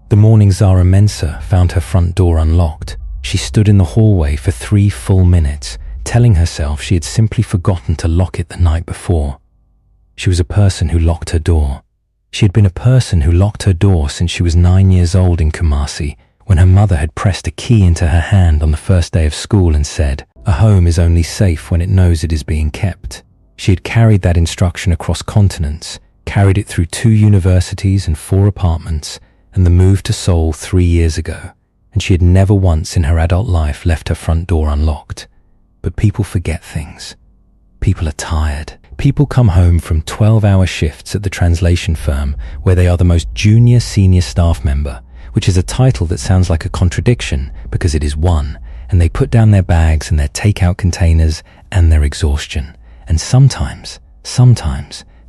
The morning Zara Mensah found her front door unlocked, she stood in the hallway for 3 full minutes, telling herself she had simply forgotten to lock it the night before. She was a person who locked her door. She had been a person who locked her door since she was 9 years old in Kumasi, when her mother had pressed a key into her hand on the first day of school and said, "A home is only safe when it knows it is being kept." She had carried that instruction across continents, carried it through 2 universities and 4 apartments, and the move to Seoul 3 years ago, and she had never once in her adult life left her front door unlocked. But people forget things. People are tired. People come home from 12-hour shifts at the translation firm where they are the most junior senior staff member, which is a title that sounds like a contradiction because it is one, and they put down their bags and their takeout containers and their exhaustion. And sometimes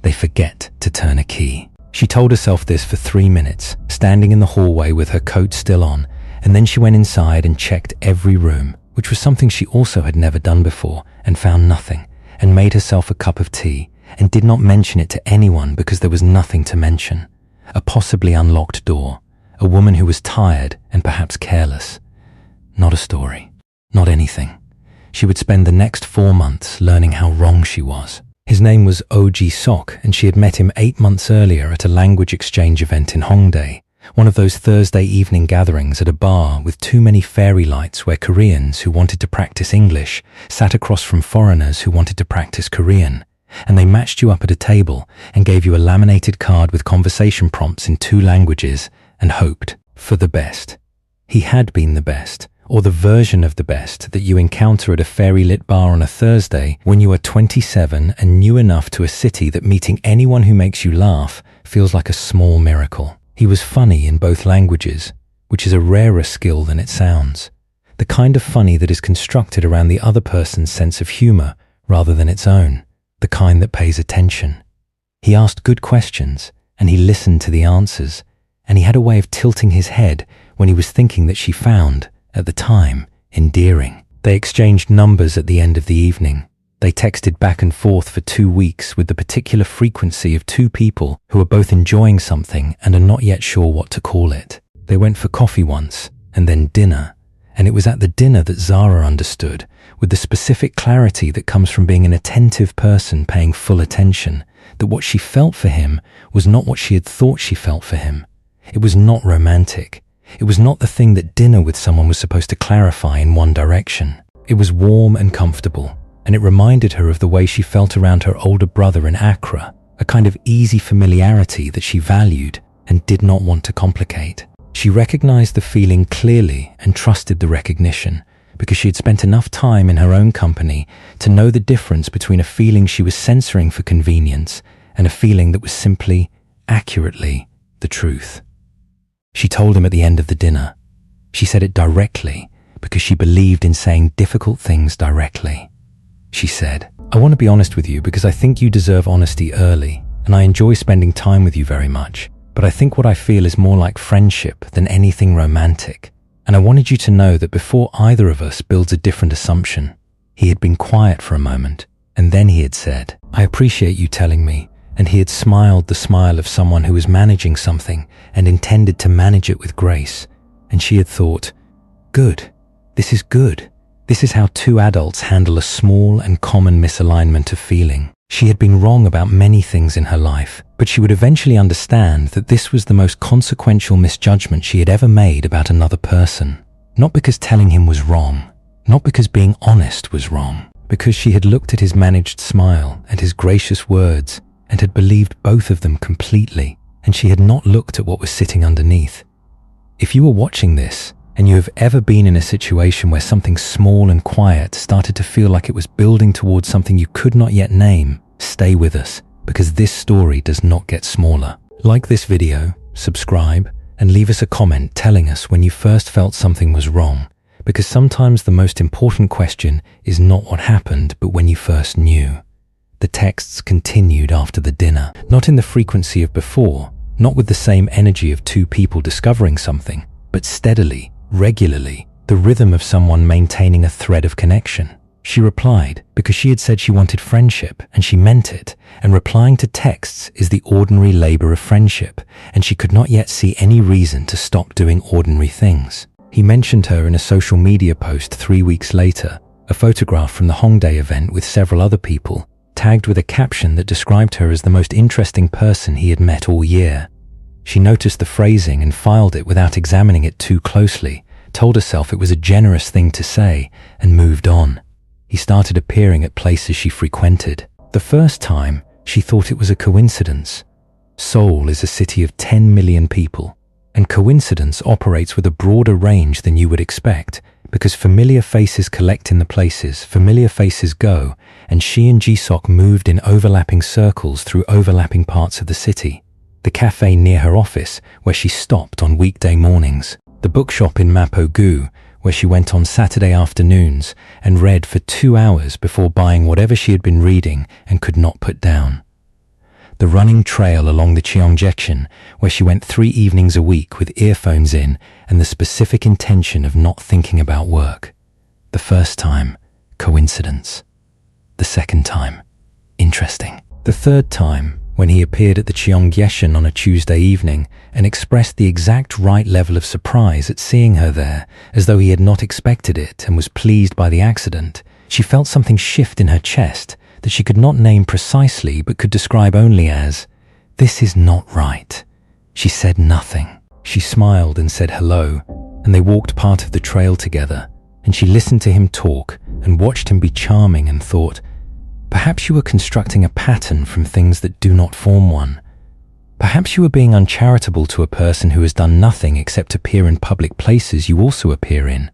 they forget to turn a key. She told herself this for 3 minutes, standing in the hallway with her coat still on, and then she went inside and checked every room, which was something she also had never done before, and found nothing, and made herself a cup of tea, and did not mention it to anyone because there was nothing to mention. A possibly unlocked door, a woman who was tired and perhaps careless. Not a story, not anything. She would spend the next 4 months learning how wrong she was. His name was OG Sok, and she had met him 8 months earlier at a language exchange event in Hongdae, one of those Thursday evening gatherings at a bar with too many fairy lights where Koreans who wanted to practice English sat across from foreigners who wanted to practice Korean, and they matched you up at a table and gave you a laminated card with conversation prompts in 2 languages and hoped for the best. He had been the best, or the version of the best that you encounter at a fairy-lit bar on a Thursday when you are 27 and new enough to a city that meeting anyone who makes you laugh feels like a small miracle. He was funny in both languages, which is a rarer skill than it sounds. The kind of funny that is constructed around the other person's sense of humor rather than its own, the kind that pays attention. He asked good questions, and he listened to the answers, and he had a way of tilting his head when he was thinking that she found, at the time, endearing. They exchanged numbers at the end of the evening. They texted back and forth for 2 weeks with the particular frequency of 2 people who are both enjoying something and are not yet sure what to call it. They went for coffee once, and then dinner, and it was at the dinner that Zara understood, with the specific clarity that comes from being an attentive person paying full attention, that what she felt for him was not what she had thought she felt for him. It was not romantic. It was not the thing that dinner with someone was supposed to clarify in one direction. It was warm and comfortable, and it reminded her of the way she felt around her older brother in Accra, a kind of easy familiarity that she valued and did not want to complicate. She recognized the feeling clearly and trusted the recognition, because she had spent enough time in her own company to know the difference between a feeling she was censoring for convenience and a feeling that was simply, accurately, the truth. She told him at the end of the dinner. She said it directly because she believed in saying difficult things directly. She said, "I want to be honest with you because I think you deserve honesty early, and I enjoy spending time with you very much, but I think what I feel is more like friendship than anything romantic, and I wanted you to know that before either of us builds a different assumption." He had been quiet for a moment, and then he had said, "I appreciate you telling me," and he had smiled the smile of someone who was managing something and intended to manage it with grace, and she had thought, "Good, this is good. This is how 2 adults handle a small and common misalignment of feeling." She had been wrong about many things in her life, but she would eventually understand that this was the most consequential misjudgment she had ever made about another person. Not because telling him was wrong, not because being honest was wrong, because she had looked at his managed smile and his gracious words and had believed both of them completely, and she had not looked at what was sitting underneath. If you were watching this, and you have ever been in a situation where something small and quiet started to feel like it was building towards something you could not yet name, stay with us, because this story does not get smaller. Like this video, subscribe, and leave us a comment telling us when you first felt something was wrong, because sometimes the most important question is not what happened, but when you first knew. The texts continued after the dinner, not in the frequency of before, not with the same energy of 2 people discovering something, but steadily, regularly, the rhythm of someone maintaining a thread of connection. She replied because she had said she wanted friendship and she meant it, and replying to texts is the ordinary labor of friendship, and she could not yet see any reason to stop doing ordinary things. He mentioned her in a social media post 3 weeks later, a photograph from the Hongdae event with several other people, tagged with a caption that described her as the most interesting person he had met all year. She noticed the phrasing and filed it without examining it too closely, told herself it was a generous thing to say, and moved on. He started appearing at places she frequented. The first time, she thought it was a coincidence. Seoul is a city of 10 million people, and coincidence operates with a broader range than you would expect, because familiar faces collect in the places familiar faces go, and she and Jisok moved in overlapping circles through overlapping parts of the city. The cafe near her office, where she stopped on weekday mornings. The bookshop in Mapo-gu, where she went on Saturday afternoons and read for 2 hours before buying whatever she had been reading and could not put down. The running trail along the Cheongjection, where she went 3 evenings a week with earphones in and the specific intention of not thinking about work. The first time, coincidence. The second time, interesting. The third time, when he appeared at the Cheongjection on a Tuesday evening and expressed the exact right level of surprise at seeing her there, as though he had not expected it and was pleased by the accident, she felt something shift in her chest that she could not name precisely but could describe only as, "This is not right." She said nothing. She smiled and said hello, and they walked part of the trail together, and she listened to him talk and watched him be charming and thought, perhaps you were constructing a pattern from things that do not form one. Perhaps you were being uncharitable to a person who has done nothing except appear in public places you also appear in.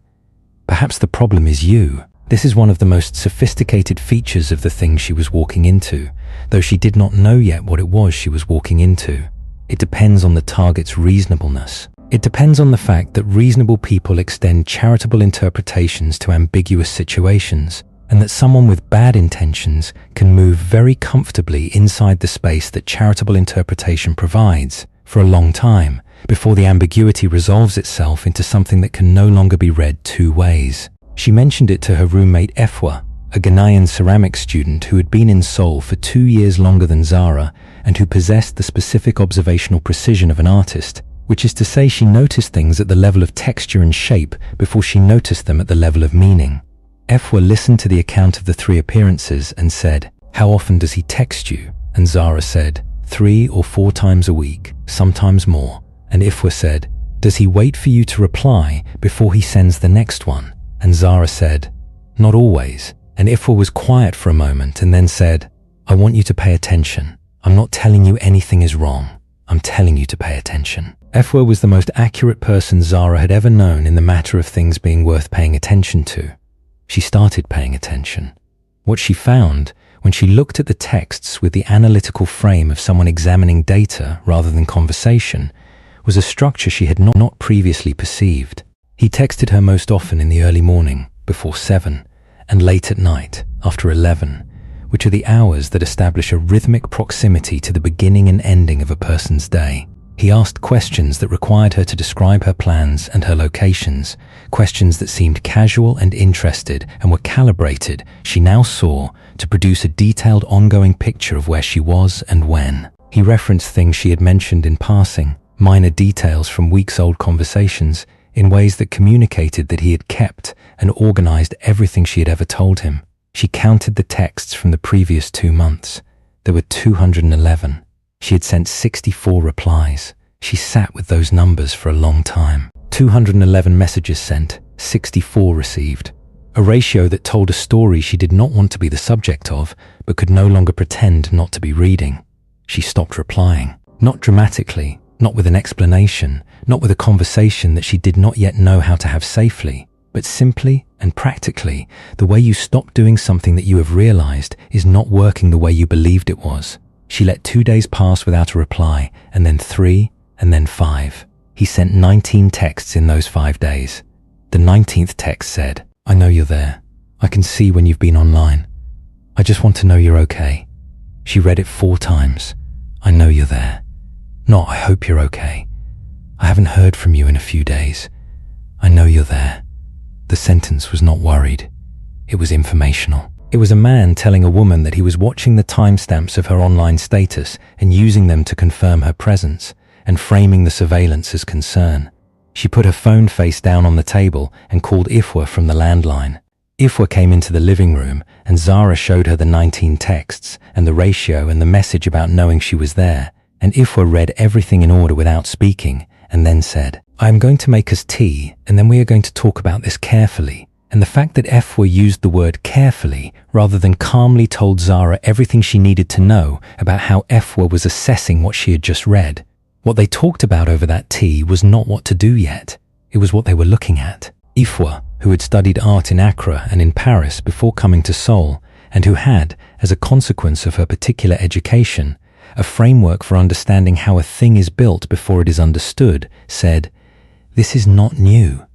Perhaps the problem is you. This is one of the most sophisticated features of the thing she was walking into, though she did not know yet what it was she was walking into. It depends on the target's reasonableness. It depends on the fact that reasonable people extend charitable interpretations to ambiguous situations, and that someone with bad intentions can move very comfortably inside the space that charitable interpretation provides for a long time before the ambiguity resolves itself into something that can no longer be read 2 ways. She mentioned it to her roommate Efwa, a Ghanaian ceramics student who had been in Seoul for 2 years longer than Zara and who possessed the specific observational precision of an artist, which is to say she noticed things at the level of texture and shape before she noticed them at the level of meaning. Efwa listened to the account of the 3 appearances and said, "How often does he text you?" And Zara said, 3 or 4 times a week, sometimes more. And Efwa said, "Does he wait for you to reply before he sends the next one?" And Zara said, "Not always." And Efwa was quiet for a moment and then said, "I want you to pay attention. I'm not telling you anything is wrong. I'm telling you to pay attention." Efwa was the most accurate person Zara had ever known in the matter of things being worth paying attention to. She started paying attention. What she found, when she looked at the texts with the analytical frame of someone examining data rather than conversation, was a structure she had not previously perceived. He texted her most often in the early morning, before 7, and late at night, after 11, which are the hours that establish a rhythmic proximity to the beginning and ending of a person's day. He asked questions that required her to describe her plans and her locations, questions that seemed casual and interested and were calibrated, she now saw, to produce a detailed ongoing picture of where she was and when. He referenced things she had mentioned in passing, minor details from weeks-old conversations, in ways that communicated that he had kept and organized everything she had ever told him. She counted the texts from the previous 2 months. There were 211. She had sent 64 replies. She sat with those numbers for a long time. 211 messages sent, 64 received. A ratio that told a story she did not want to be the subject of, but could no longer pretend not to be reading. She stopped replying. Not dramatically, not with an explanation, not with a conversation that she did not yet know how to have safely, but simply and practically, the way you stop doing something that you have realized is not working the way you believed it was. She let 2 days pass without a reply, and then 3, and then 5. He sent 19 texts in those 5 days. The 19th text said, "I know you're there. I can see when you've been online. I just want to know you're okay." She read it 4 times. "I know you're there. Not, I hope you're okay. I haven't heard from you in a few days. I know you're there." The sentence was not worried. It was informational. It was a man telling a woman that he was watching the timestamps of her online status and using them to confirm her presence, and framing the surveillance as concern. She put her phone face down on the table and called Ifwa from the landline. Ifwa came into the living room and Zara showed her the 19 texts and the ratio and the message about knowing she was there, and Ifwa read everything in order without speaking and then said, "I am going to make us tea and then we are going to talk about this carefully." And the fact that Ifwa used the word carefully rather than calmly told Zara everything she needed to know about how Ifwa was assessing what she had just read. What they talked about over that tea was not what to do yet. It was what they were looking at. Ifwa, who had studied art in Accra and in Paris before coming to Seoul, and who had, as a consequence of her particular education, a framework for understanding how a thing is built before it is understood, said, "This is not new.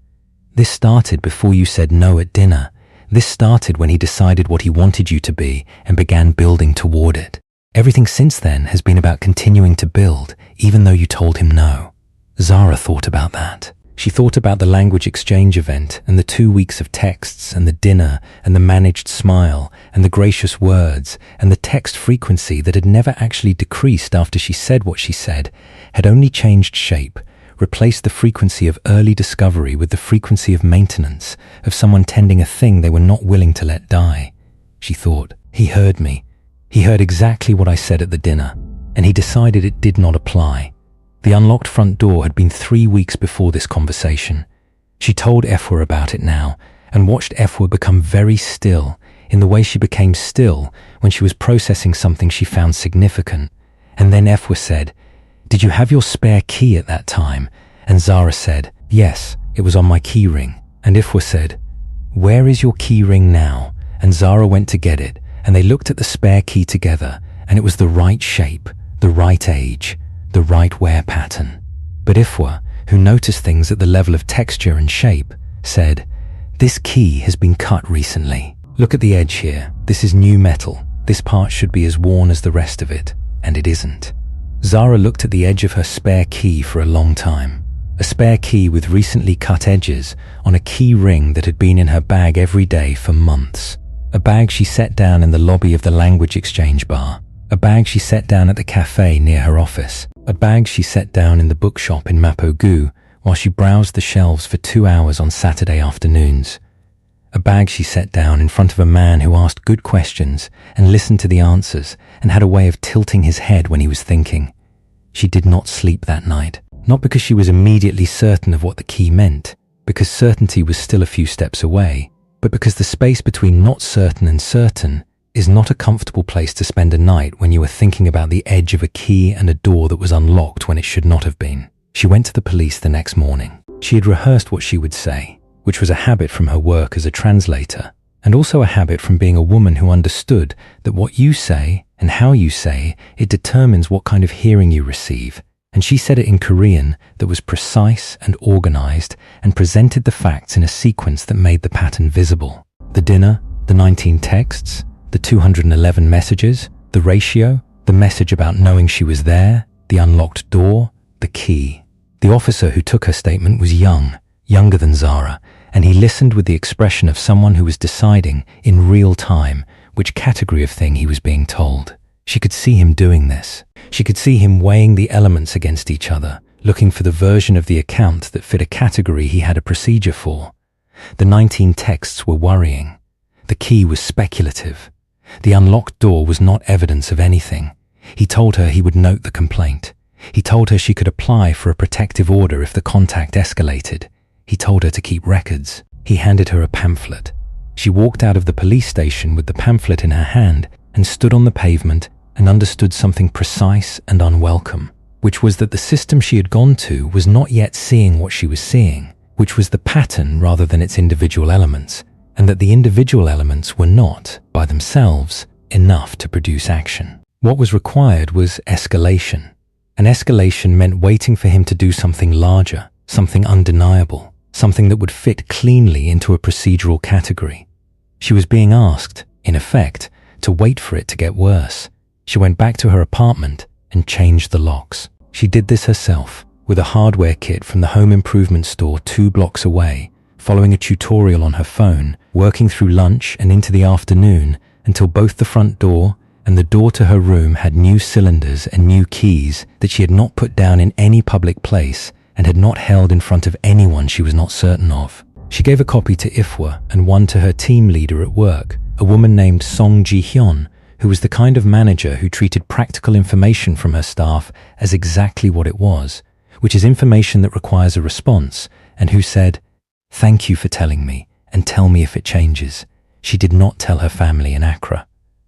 This started before you said no at dinner. This started when he decided what he wanted you to be and began building toward it. Everything since then has been about continuing to build, even though you told him no." Zara thought about that. She thought about the language exchange event and the 2 weeks of texts and the dinner and the managed smile and the gracious words and the text frequency that had never actually decreased after she said what she said, had only changed shape, replaced the frequency of early discovery with the frequency of maintenance, of someone tending a thing they were not willing to let die. She thought, he heard me. He heard exactly what I said at the dinner, and he decided it did not apply. The unlocked front door had been 3 weeks before this conversation. She told Ifwa about it now, and watched Ifwa become very still, in the way she became still when she was processing something she found significant. And then Ifwa said, "Did you have your spare key at that time?" And Zara said, "Yes, it was on my key ring." And Ifwa said, "Where is your key ring now?" And Zara went to get it, and they looked at the spare key together, and it was the right shape, the right age, the right wear pattern. But Ifwa, who noticed things at the level of texture and shape, said, "This key has been cut recently. Look at the edge here. This is new metal. This part should be as worn as the rest of it, and it isn't." Zara looked at the edge of her spare key for a long time. A spare key with recently cut edges on a key ring that had been in her bag every day for months. A bag she set down in the lobby of the language exchange bar. A bag she set down at the cafe near her office. A bag she set down in the bookshop in Mapogu while she browsed the shelves for 2 hours on Saturday afternoons. A bag she set down in front of a man who asked good questions and listened to the answers and had a way of tilting his head when he was thinking. She did not sleep that night, not because she was immediately certain of what the key meant, because certainty was still a few steps away, but because the space between not certain and certain is not a comfortable place to spend a night when you are thinking about the edge of a key and a door that was unlocked when it should not have been. She went to the police the next morning. She had rehearsed what she would say, which was a habit from her work as a translator, and also a habit from being a woman who understood that what you say and how you say it determines what kind of hearing you receive. And she said it in Korean that was precise and organized and presented the facts in a sequence that made the pattern visible. The dinner, the 19 texts, the 211 messages, the ratio, the message about knowing she was there, the unlocked door, the key. The officer who took her statement was young, younger than Zara, and he listened with the expression of someone who was deciding in real time which category of thing he was being told. She could see him doing this. She could see him weighing the elements against each other, looking for the version of the account that fit a category he had a procedure for. The 19 texts were worrying. The key was speculative. The unlocked door was not evidence of anything. He told her he would note the complaint. He told her she could apply for a protective order if the contact escalated. He told her to keep records. He handed her a pamphlet. She walked out of the police station with the pamphlet in her hand and stood on the pavement and understood something precise and unwelcome, which was that the system she had gone to was not yet seeing what she was seeing, which was the pattern rather than its individual elements, and that the individual elements were not, by themselves, enough to produce action. What was required was escalation. And escalation meant waiting for him to do something larger, something undeniable, something that would fit cleanly into a procedural category. She was being asked, in effect, to wait for it to get worse. She went back to her apartment and changed the locks. She did this herself, with a hardware kit from the home improvement store 2 blocks away, following a tutorial on her phone, working through lunch and into the afternoon until both the front door and the door to her room had new cylinders and new keys that she had not put down in any public place and had not held in front of anyone she was not certain of. She gave a copy to Ifwa and one to her team leader at work, a woman named Song Ji-hyun, who was the kind of manager who treated practical information from her staff as exactly what it was, which is information that requires a response, and who said, "Thank you for telling me, and tell me if it changes." She did not tell her family in Accra.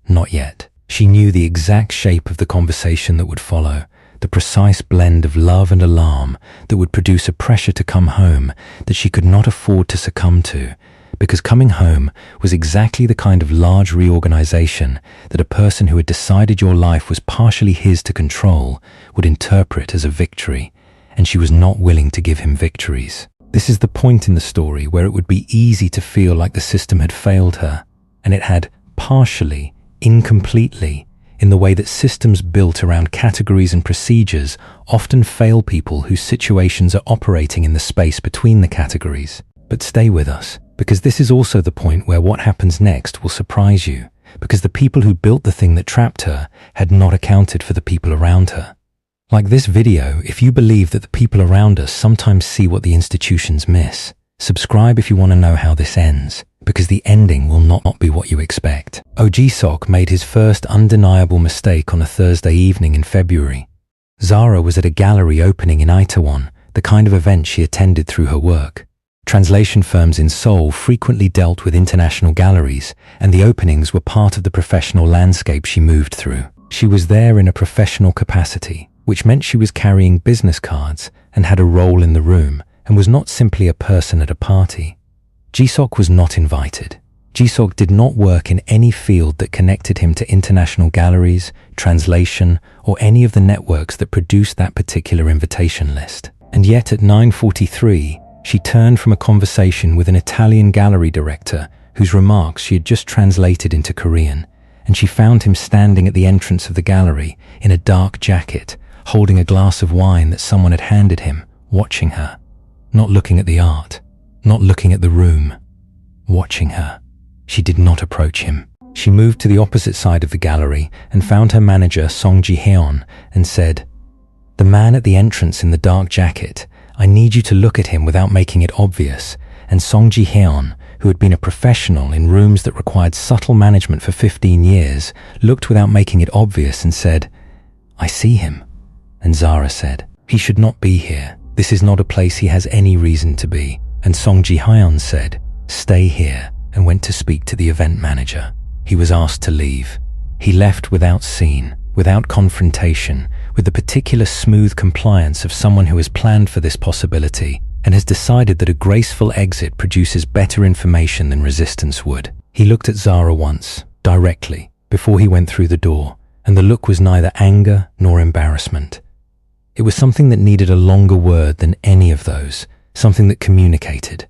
Not yet. She knew the exact shape of the conversation that would follow, the precise blend of love and alarm that would produce a pressure to come home that she could not afford to succumb to, because coming home was exactly the kind of large reorganization that a person who had decided your life was partially his to control would interpret as a victory, and she was not willing to give him victories. This is the point in the story where it would be easy to feel like the system had failed her, and it had partially, incompletely, in the way that systems built around categories and procedures often fail people whose situations are operating in the space between the categories. But stay with us, because this is also the point where what happens next will surprise you, because the people who built the thing that trapped her had not accounted for the people around her. Like this video, if you believe that the people around us sometimes see what the institutions miss, subscribe if you want to know how this ends, because the ending will not be what you expect. Oh Ji-sok made his first undeniable mistake on a Thursday evening in February. Zara was at a gallery opening in Itaewon, the kind of event she attended through her work. Translation firms in Seoul frequently dealt with international galleries, and the openings were part of the professional landscape she moved through. She was there in a professional capacity, which meant she was carrying business cards and had a role in the room, and was not simply a person at a party. Ji-sok was not invited. Ji-sok did not work in any field that connected him to international galleries, translation, or any of the networks that produced that particular invitation list. And yet at 9:43, she turned from a conversation with an Italian gallery director whose remarks she had just translated into Korean, and she found him standing at the entrance of the gallery in a dark jacket, holding a glass of wine that someone had handed him, watching her, not looking at the art, not looking at the room, watching her. She did not approach him. She moved to the opposite side of the gallery and found her manager Song Ji-hyun and said, "The man at the entrance in the dark jacket, I need you to look at him without making it obvious." And Song Ji-hyun, who had been a professional in rooms that required subtle management for 15 years, looked without making it obvious and said, "I see him." And Zara said, "He should not be here. This is not a place he has any reason to be." And Song Ji-hyun said, "Stay here," and went to speak to the event manager. He was asked to leave. He left without scene, without confrontation, with the particular smooth compliance of someone who has planned for this possibility and has decided that a graceful exit produces better information than resistance would. He looked at Zara once, directly, before he went through the door, and the look was neither anger nor embarrassment. It was something that needed a longer word than any of those, something that communicated.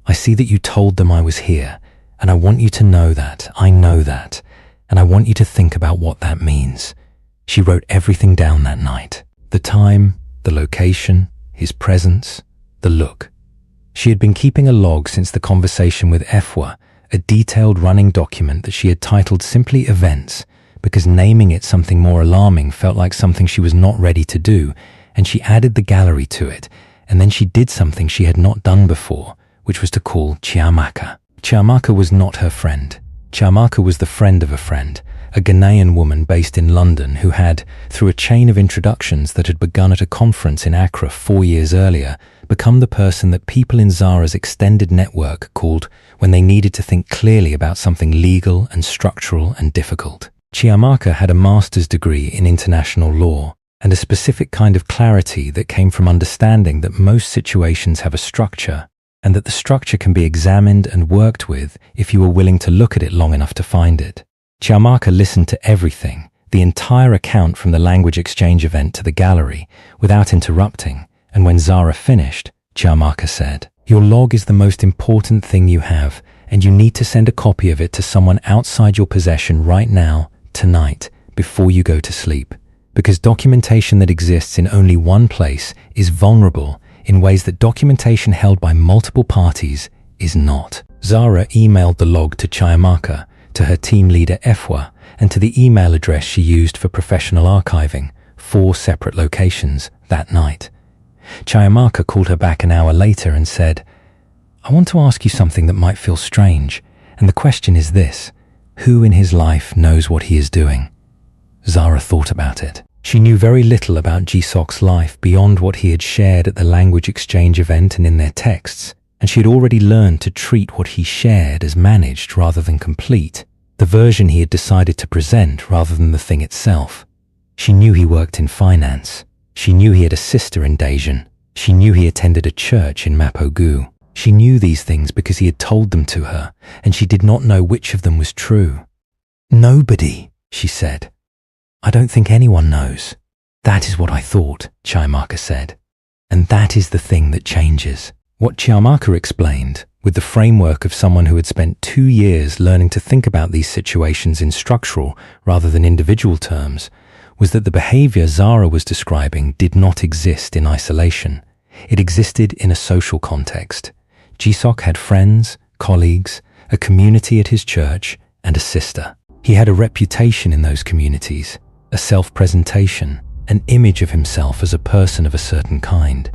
"I see that you told them I was here, and I want you to know that, I know that, and I want you to think about what that means." She wrote everything down that night. The time, the location, his presence, the look. She had been keeping a log since the conversation with Ifwa, a detailed running document that she had titled simply Events, because naming it something more alarming felt like something she was not ready to do, and she added the gallery to it, and then she did something she had not done before, which was to call Chiamaka. Chiamaka was not her friend. Chiamaka was the friend of a friend, a Ghanaian woman based in London who had, through a chain of introductions that had begun at a conference in Accra 4 years earlier, become the person that people in Zara's extended network called when they needed to think clearly about something legal and structural and difficult. Chiamaka had a master's degree in international law and a specific kind of clarity that came from understanding that most situations have a structure, and that the structure can be examined and worked with if you are willing to look at it long enough to find it. Chiamaka listened to everything, the entire account from the language exchange event to the gallery, without interrupting, and when Zara finished, Chiamaka said, "Your log is the most important thing you have, and you need to send a copy of it to someone outside your possession right now, tonight, before you go to sleep. Because documentation that exists in only one place is vulnerable in ways that documentation held by multiple parties is not. Zara emailed the log to Chiamaka, to her team leader Efwa, and to the email address she used for professional archiving, 4 separate locations, that night. Chiamaka called her back an hour later and said, "I want to ask you something that might feel strange, and the question is this: who in his life knows what he is doing?" Zara thought about it. She knew very little about Jisok's life beyond what he had shared at the language exchange event and in their texts, and she had already learned to treat what he shared as managed rather than complete, the version he had decided to present rather than the thing itself. She knew he worked in finance. She knew he had a sister in Daejeon. She knew he attended a church in Mapogu. She knew these things because he had told them to her, and she did not know which of them was true. "Nobody," she said. "I don't think anyone knows." "That is what I thought," Chiamaka said. "And that is the thing that changes." What Chiamaka explained, with the framework of someone who had spent 2 years learning to think about these situations in structural rather than individual terms, was that the behavior Zara was describing did not exist in isolation. It existed in a social context. Jisok had friends, colleagues, a community at his church, and a sister. He had a reputation in those communities, a self-presentation, an image of himself as a person of a certain kind.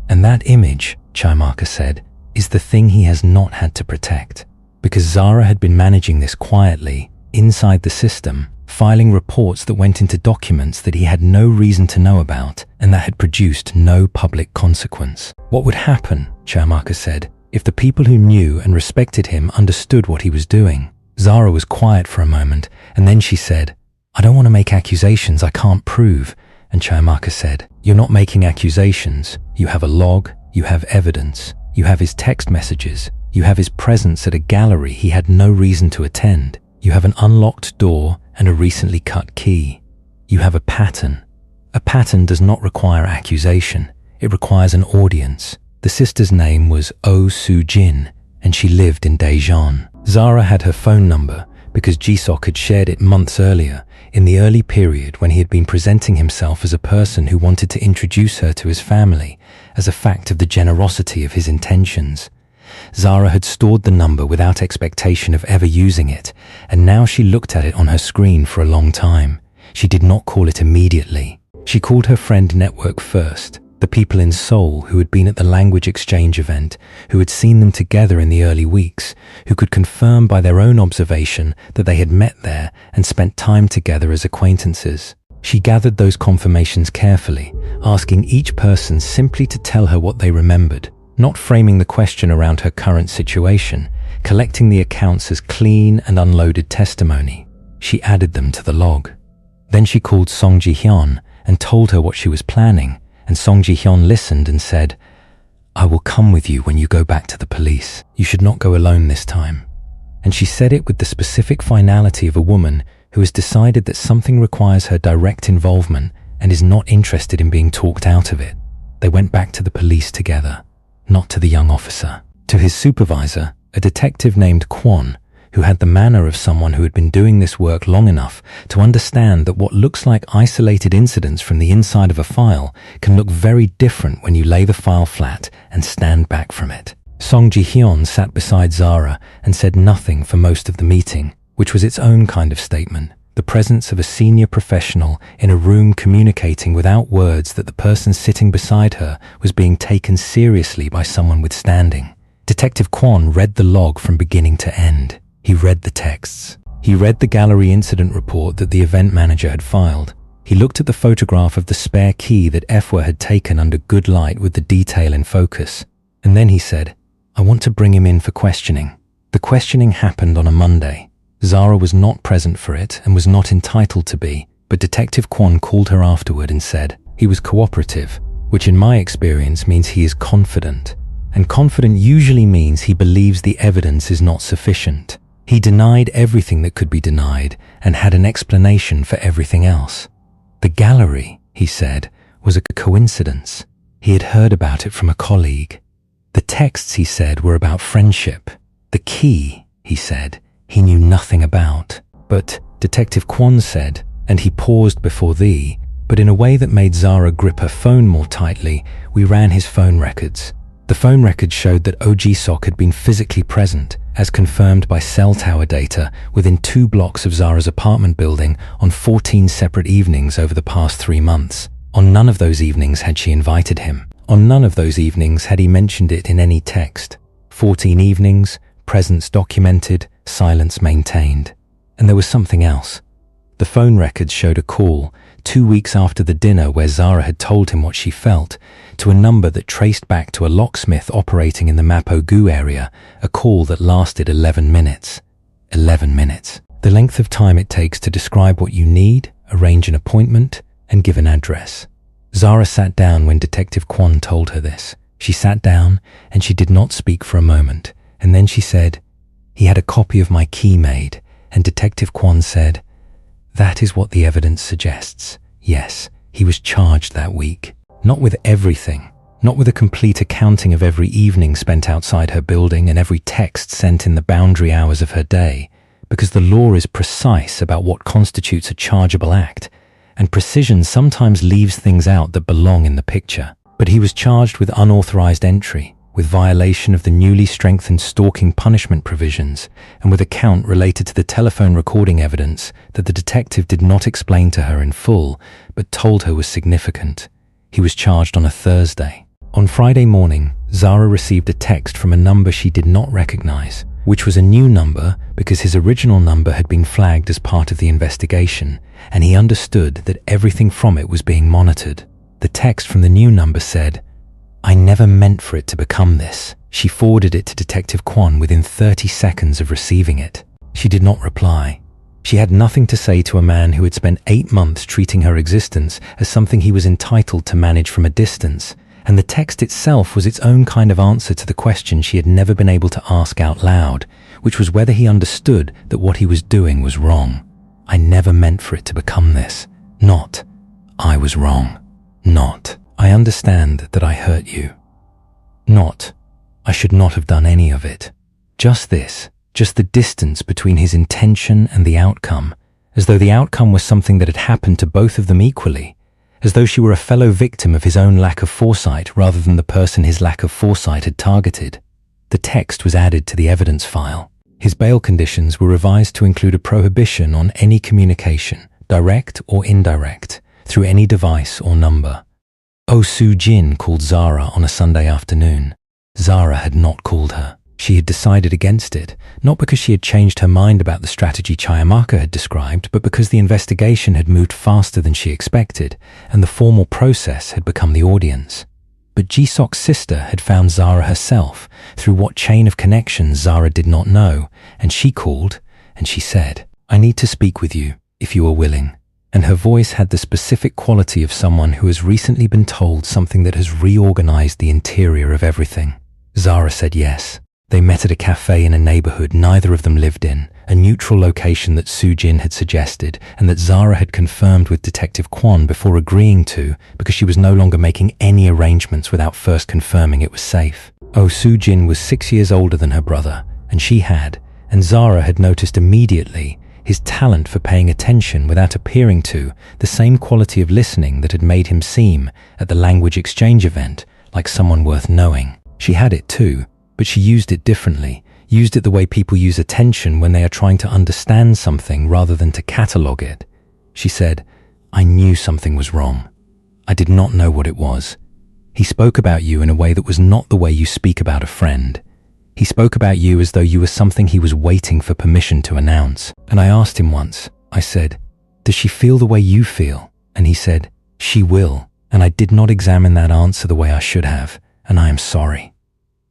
And that image, Chiamaka said, is the thing he has not had to protect. Because Zara had been managing this quietly, inside the system, filing reports that went into documents that he had no reason to know about and that had produced no public consequence. What would happen, Chiamaka said, if the people who knew and respected him understood what he was doing? Zara was quiet for a moment, and then she said, "I don't want to make accusations I can't prove." And Chiamaka said, "You're not making accusations. You have a log, you have evidence, you have his text messages, you have his presence at a gallery he had no reason to attend. You have an unlocked door and a recently cut key. You have a pattern. A pattern does not require accusation. It requires an audience." The sister's name was Oh Soo-jin, and she lived in Daejeon. Zara had her phone number because Jisok had shared it months earlier, in the early period when he had been presenting himself as a person who wanted to introduce her to his family, as a fact of the generosity of his intentions. Zara had stored the number without expectation of ever using it, and now she looked at it on her screen for a long time. She did not call it immediately. She called her friend network first, the people in Seoul who had been at the language exchange event, who had seen them together in the early weeks, who could confirm by their own observation that they had met there and spent time together as acquaintances. She gathered those confirmations carefully, asking each person simply to tell her what they remembered, not framing the question around her current situation, collecting the accounts as clean and unloaded testimony. She added them to the log. Then she called Song Ji-hyun and told her what she was planning, and Song Ji-hyun listened and said, "I will come with you when you go back to the police. You should not go alone this time." And she said it with the specific finality of a woman who has decided that something requires her direct involvement and is not interested in being talked out of it. They went back to the police together, not to the young officer. To his supervisor, a detective named Kwon, who had the manner of someone who had been doing this work long enough to understand that what looks like isolated incidents from the inside of a file can look very different when you lay the file flat and stand back from it. Song Ji-hyun sat beside Zara and said nothing for most of the meeting, which was its own kind of statement, the presence of a senior professional in a room communicating without words that the person sitting beside her was being taken seriously by someone with standing. Detective Kwon read the log from beginning to end. He read the texts. He read the gallery incident report that the event manager had filed. He looked at the photograph of the spare key that Efwa had taken under good light with the detail in focus. And then he said, "I want to bring him in for questioning." The questioning happened on a Monday. Zara was not present for it and was not entitled to be, but Detective Kwon called her afterward and said he was cooperative, which in my experience means he is confident. And confident usually means he believes the evidence is not sufficient. He denied everything that could be denied and had an explanation for everything else. The gallery, he said, was a coincidence. He had heard about it from a colleague. The texts, he said, were about friendship. The key, he said, he knew nothing about. But, Detective Kwon said, and he paused before But in a way that made Zara grip her phone more tightly, we ran his phone records. The phone records showed that Ji-sok had been physically present, as confirmed by cell tower data, within 2 blocks of Zara's apartment building on 14 separate evenings over the past 3 months. On none of those evenings had she invited him. On none of those evenings had he mentioned it in any text. 14 evenings, presence documented, silence maintained. And there was something else. The phone records showed a call, 2 weeks after the dinner where Zara had told him what she felt, to a number that traced back to a locksmith operating in the Mapo-gu area, a call that lasted 11 minutes. 11 minutes. The length of time it takes to describe what you need, arrange an appointment, and give an address. Zara sat down when Detective Kwon told her this. She sat down, and she did not speak for a moment, and then she said, "He had a copy of my key made," and Detective Kwon said, "That is what the evidence suggests. Yes, he was charged that week. Not with everything, not with a complete accounting of every evening spent outside her building and every text sent in the boundary hours of her day, because the law is precise about what constitutes a chargeable act, and precision sometimes leaves things out that belong in the picture. But he was charged with unauthorized entry, with violation of the newly strengthened stalking punishment provisions, and with a count related to the telephone recording evidence that the detective did not explain to her in full, but told her was significant. He was charged on a Thursday. On Friday morning, Zara received a text from a number she did not recognize, which was a new number because his original number had been flagged as part of the investigation, and he understood that everything from it was being monitored. The text from the new number said, "I never meant for it to become this." She forwarded it to Detective Kwon within 30 seconds of receiving it. She did not reply. She had nothing to say to a man who had spent 8 months treating her existence as something he was entitled to manage from a distance, and the text itself was its own kind of answer to the question she had never been able to ask out loud, which was whether he understood that what he was doing was wrong. "I never meant for it to become this." Not, "I was wrong." Not, "I understand that I hurt you." Not, "I should not have done any of it." Just this, just the distance between his intention and the outcome, as though the outcome was something that had happened to both of them equally, as though she were a fellow victim of his own lack of foresight rather than the person his lack of foresight had targeted. The text was added to the evidence file. His bail conditions were revised to include a prohibition on any communication, direct or indirect, through any device or number. Soo-jin called Zara on a Sunday afternoon. Zara had not called her. She had decided against it, not because she had changed her mind about the strategy Chiamaka had described, but because the investigation had moved faster than she expected, and the formal process had become the audience. But Ji-sok's sister had found Zara herself, through what chain of connections Zara did not know, and she called, and she said, "I need to speak with you, if you are willing." And her voice had the specific quality of someone who has recently been told something that has reorganized the interior of everything. Zara said yes. They met at a cafe in a neighborhood neither of them lived in, a neutral location that Soo-jin had suggested and that Zara had confirmed with Detective Kwon before agreeing to, because she was no longer making any arrangements without first confirming it was safe. Soo-jin was 6 years older than her brother, and she had, and Zara had noticed immediately, his talent for paying attention without appearing to, the same quality of listening that had made him seem, at the language exchange event, like someone worth knowing. She had it too, but she used it differently, used it the way people use attention when they are trying to understand something rather than to catalogue it. She said, "I knew something was wrong. I did not know what it was. He spoke about you in a way that was not the way you speak about a friend. He spoke about you as though you were something he was waiting for permission to announce. And I asked him once, I said, 'Does she feel the way you feel?' And he said, 'She will.' And I did not examine that answer the way I should have, and I am sorry."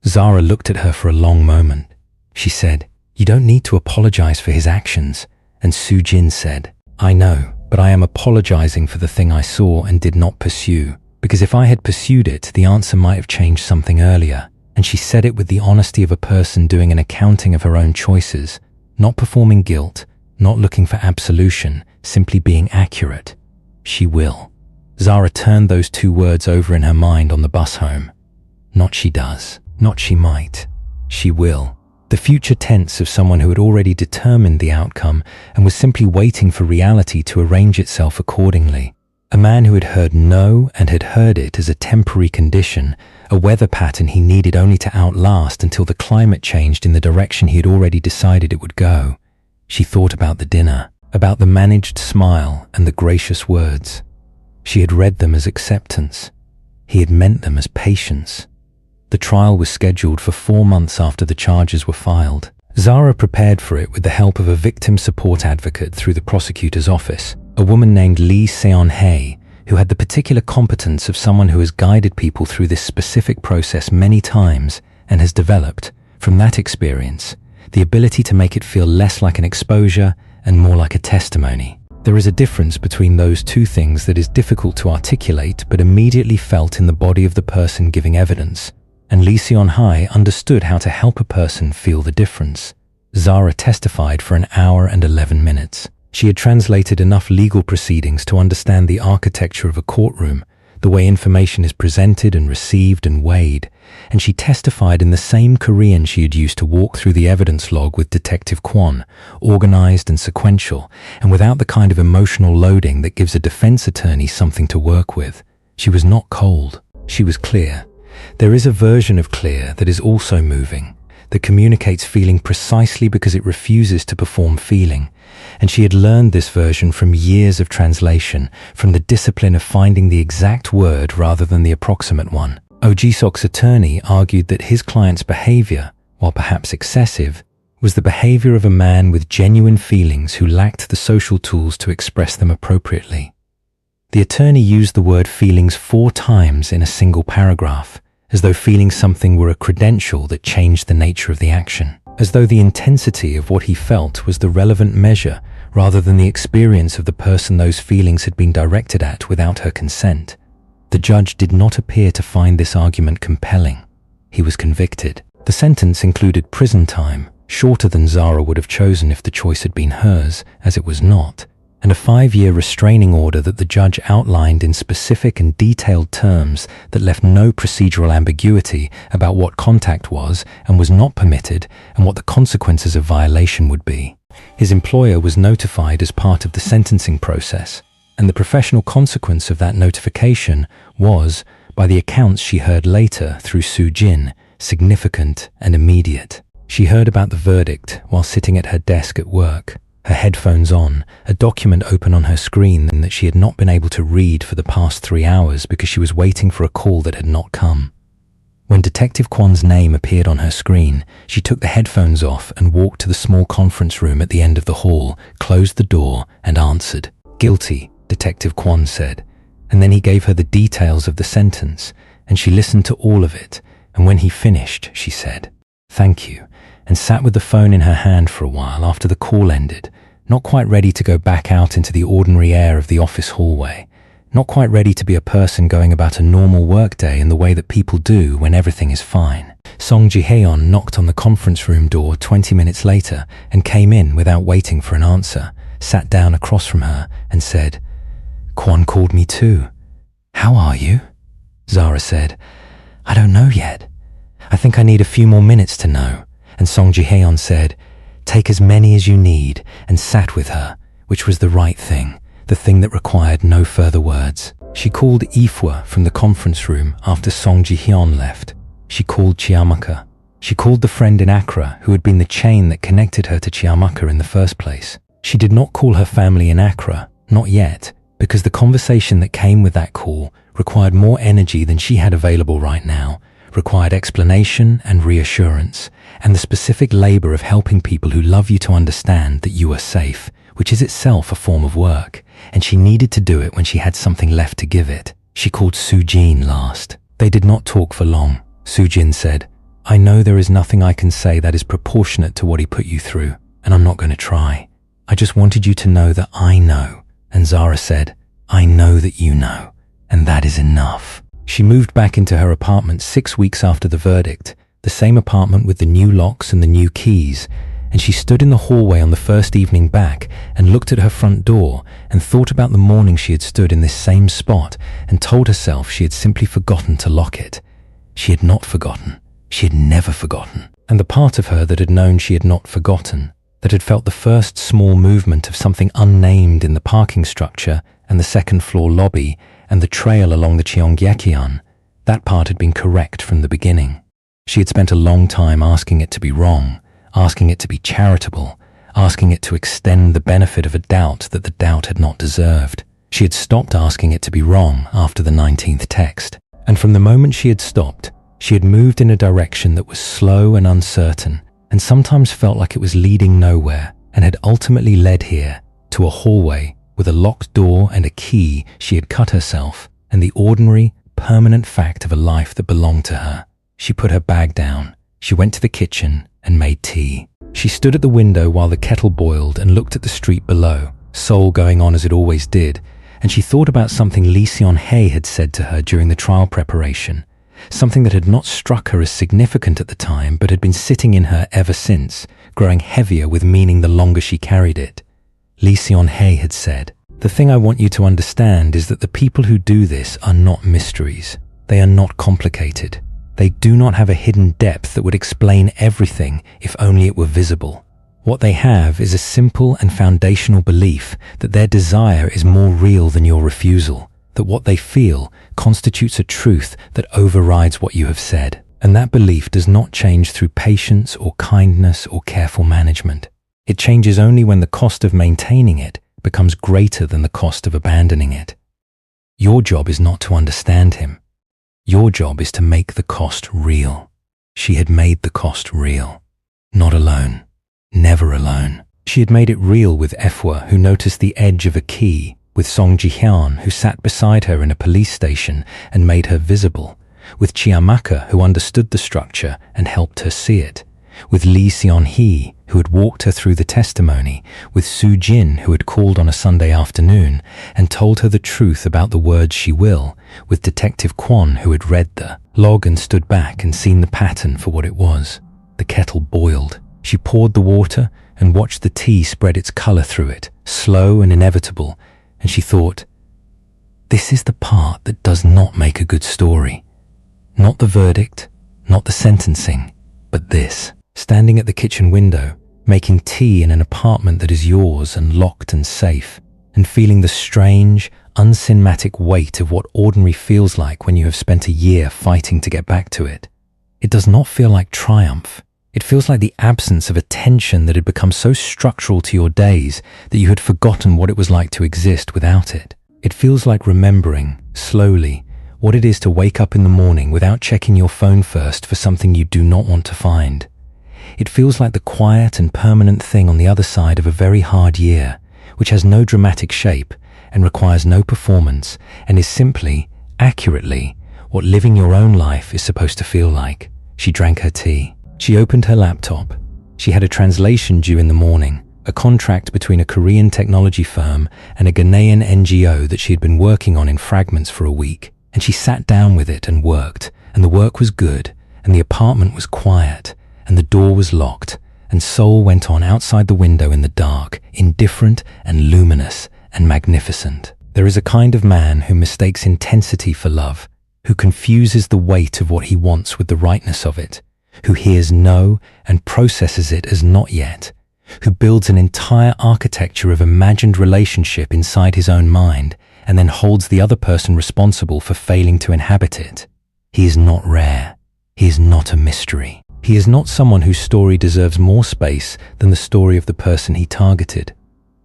Zara looked at her for a long moment. She said, "You don't need to apologize for his actions." And Soo-jin said, "I know, but I am apologizing for the thing I saw and did not pursue, because if I had pursued it, the answer might have changed something earlier." And she said it with the honesty of a person doing an accounting of her own choices, not performing guilt, not looking for absolution, simply being accurate. "She will." Zara turned those 2 words over in her mind on the bus home. Not "she does," not "she might," "she will." The future tense of someone who had already determined the outcome and was simply waiting for reality to arrange itself accordingly. A man who had heard no and had heard it as a temporary condition, a weather pattern he needed only to outlast until the climate changed in the direction he had already decided it would go. She thought about the dinner, about the managed smile and the gracious words. She had read them as acceptance. He had meant them as patience. The trial was scheduled for 4 months after the charges were filed. Zara prepared for it with the help of a victim support advocate through the prosecutor's office, a woman named Lee Seon-hae, who had the particular competence of someone who has guided people through this specific process many times and has developed, from that experience, the ability to make it feel less like an exposure and more like a testimony. There is a difference between those two things that is difficult to articulate but immediately felt in the body of the person giving evidence, and Lee Seon-hae understood how to help a person feel the difference. Zara testified for an hour and 11 minutes. She had translated enough legal proceedings to understand the architecture of a courtroom, the way information is presented and received and weighed, and she testified in the same Korean she had used to walk through the evidence log with Detective Kwon, organized and sequential, and without the kind of emotional loading that gives a defense attorney something to work with. She was not cold. She was clear. There is a version of clear that is also moving, that communicates feeling precisely because it refuses to perform feeling. And she had learned this version from years of translation, from the discipline of finding the exact word rather than the approximate one. Oh Ji-sok's attorney argued that his client's behavior, while perhaps excessive, was the behavior of a man with genuine feelings who lacked the social tools to express them appropriately. The attorney used the word feelings 4 times in a single paragraph, as though feeling something were a credential that changed the nature of the action, as though the intensity of what he felt was the relevant measure rather than the experience of the person those feelings had been directed at without her consent. The judge did not appear to find this argument compelling. He was convicted. The sentence included prison time, shorter than Zara would have chosen if the choice had been hers, as it was not, and a 5-year restraining order that the judge outlined in specific and detailed terms that left no procedural ambiguity about what contact was and was not permitted and what the consequences of violation would be. His employer was notified as part of the sentencing process, and the professional consequence of that notification was, by the accounts she heard later through Soo-jin, significant and immediate. She heard about the verdict while sitting at her desk at work, her headphones on, a document open on her screen that she had not been able to read for the past 3 hours because she was waiting for a call that had not come. When Detective Kwon's name appeared on her screen, she took the headphones off and walked to the small conference room at the end of the hall, closed the door, and answered. "Guilty," Detective Kwon said, and then he gave her the details of the sentence, and she listened to all of it, and when he finished, she said, "Thank you," and sat with the phone in her hand for a while after the call ended, not quite ready to go back out into the ordinary air of the office hallway, not quite ready to be a person going about a normal workday in the way that people do when everything is fine. Song Ji-haeon knocked on the conference room door 20 minutes later and came in without waiting for an answer, sat down across from her and said, "Kwon called me too. How are you?" Zara said, "I don't know yet. I think I need a few more minutes to know." And Song Ji-haeon said, "Take as many as you need," and sat with her, which was the right thing, the thing that required no further words. She called Ifwa from the conference room after Song Ji-haeon left. She called Chiamaka. She called the friend in Accra who had been the chain that connected her to Chiamaka in the first place. She did not call her family in Accra, not yet, because the conversation that came with that call required more energy than she had available right now, required explanation and reassurance, and the specific labor of helping people who love you to understand that you are safe, which is itself a form of work, and she needed to do it when she had something left to give it. She called Soo-jin last. They did not talk for long. Soo-jin said, "I know there is nothing I can say that is proportionate to what he put you through, and I'm not going to try. I just wanted you to know that I know." And Zara said, "I know that you know, and that is enough." She moved back into her apartment 6 weeks after the verdict, the same apartment with the new locks and the new keys, and she stood in the hallway on the first evening back and looked at her front door and thought about the morning she had stood in this same spot and told herself she had simply forgotten to lock it. She had not forgotten. She had never forgotten. And the part of her that had known she had not forgotten, that had felt the first small movement of something unnamed in the parking structure and the second-floor lobby, and the trail along the Cheonggyecheon, that part had been correct from the beginning. She had spent a long time asking it to be wrong, asking it to be charitable, asking it to extend the benefit of a doubt that the doubt had not deserved. She had stopped asking it to be wrong after the 19th text, and from the moment she had stopped, she had moved in a direction that was slow and uncertain, and sometimes felt like it was leading nowhere, and had ultimately led here, to a hallway with a locked door and a key she had cut herself, and the ordinary, permanent fact of a life that belonged to her. She put her bag down, she went to the kitchen and made tea. She stood at the window while the kettle boiled and looked at the street below, Seoul going on as it always did, and she thought about something Lee Seon-hae had said to her during the trial preparation, something that had not struck her as significant at the time but had been sitting in her ever since, growing heavier with meaning the longer she carried it. Lee Seon-hae had said, "The thing I want you to understand is that the people who do this are not mysteries. They are not complicated. They do not have a hidden depth that would explain everything if only it were visible. What they have is a simple and foundational belief that their desire is more real than your refusal, that what they feel constitutes a truth that overrides what you have said. And that belief does not change through patience or kindness or careful management. It changes only when the cost of maintaining it becomes greater than the cost of abandoning it. Your job is not to understand him. Your job is to make the cost real." She had made the cost real. Not alone. Never alone. She had made it real with Efwa, who noticed the edge of a key, with Song Ji-hyun, who sat beside her in a police station and made her visible, with Chiamaka, who understood the structure and helped her see it, with Lee Seon-hee, who had walked her through the testimony, with Soo Jin, who had called on a Sunday afternoon and told her the truth about the words she will, with Detective Kwon, who had read the log and stood back and seen the pattern for what it was. The kettle boiled. She poured the water and watched the tea spread its color through it, slow and inevitable, and she thought, "This is the part that does not make a good story. Not the verdict, not the sentencing, but this." Standing at the kitchen window, making tea in an apartment that is yours and locked and safe, and feeling the strange, uncinematic weight of what ordinary feels like when you have spent a year fighting to get back to it. It does not feel like triumph. It feels like the absence of a tension that had become so structural to your days that you had forgotten what it was like to exist without it. It feels like remembering, slowly, what it is to wake up in the morning without checking your phone first for something you do not want to find. It feels like the quiet and permanent thing on the other side of a very hard year, which has no dramatic shape and requires no performance and is simply, accurately, what living your own life is supposed to feel like. She drank her tea. She opened her laptop. She had a translation due in the morning, a contract between a Korean technology firm and a Ghanaian NGO that she had been working on in fragments for a week, and she sat down with it and worked, and the work was good, and the apartment was quiet, and the door was locked, and Seoul went on outside the window in the dark, indifferent and luminous and magnificent. There is a kind of man who mistakes intensity for love, who confuses the weight of what he wants with the rightness of it, who hears no and processes it as not yet, who builds an entire architecture of imagined relationship inside his own mind and then holds the other person responsible for failing to inhabit it. He is not rare. He is not a mystery. He is not someone whose story deserves more space than the story of the person he targeted.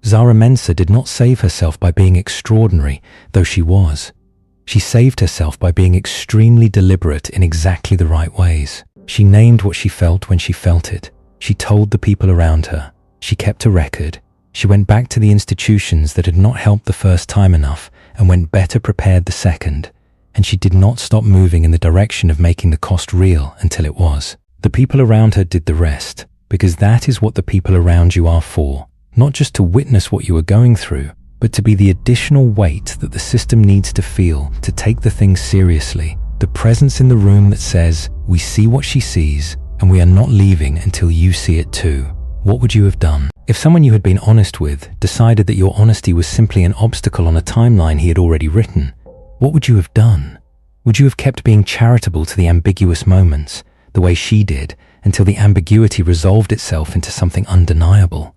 Zara Mensah did not save herself by being extraordinary, though she was. She saved herself by being extremely deliberate in exactly the right ways. She named what she felt when she felt it. She told the people around her. She kept a record. She went back to the institutions that had not helped the first time enough and went better prepared the second. And she did not stop moving in the direction of making the cost real until it was. The people around her did the rest, because that is what the people around you are for, not just to witness what you are going through, but to be the additional weight that the system needs to feel to take the thing seriously, the presence in the room that says, "We see what she sees, and we are not leaving until you see it too." What would you have done? If someone you had been honest with decided that your honesty was simply an obstacle on a timeline he had already written, what would you have done? Would you have kept being charitable to the ambiguous moments, the way she did, until the ambiguity resolved itself into something undeniable?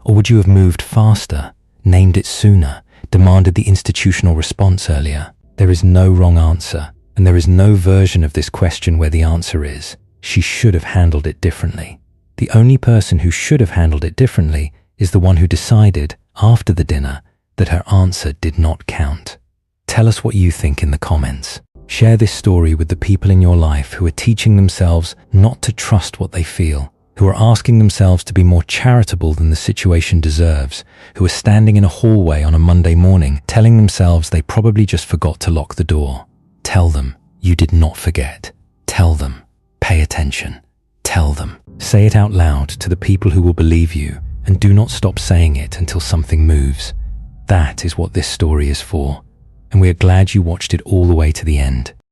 Or would you have moved faster, named it sooner, demanded the institutional response earlier. There is no wrong answer, and there is no version of this question where the answer is, she should have handled it differently. The only person who should have handled it differently is the one who decided, after the dinner, that her answer did not count. Tell us what you think in the comments. Share this story with the people in your life who are teaching themselves not to trust what they feel, who are asking themselves to be more charitable than the situation deserves, who are standing in a hallway on a Monday morning telling themselves they probably just forgot to lock the door. Tell them you did not forget. Tell them, pay attention. Tell them. Say it out loud to the people who will believe you, and do not stop saying it until something moves. That is what this story is for, and we are glad you watched it all the way to the end.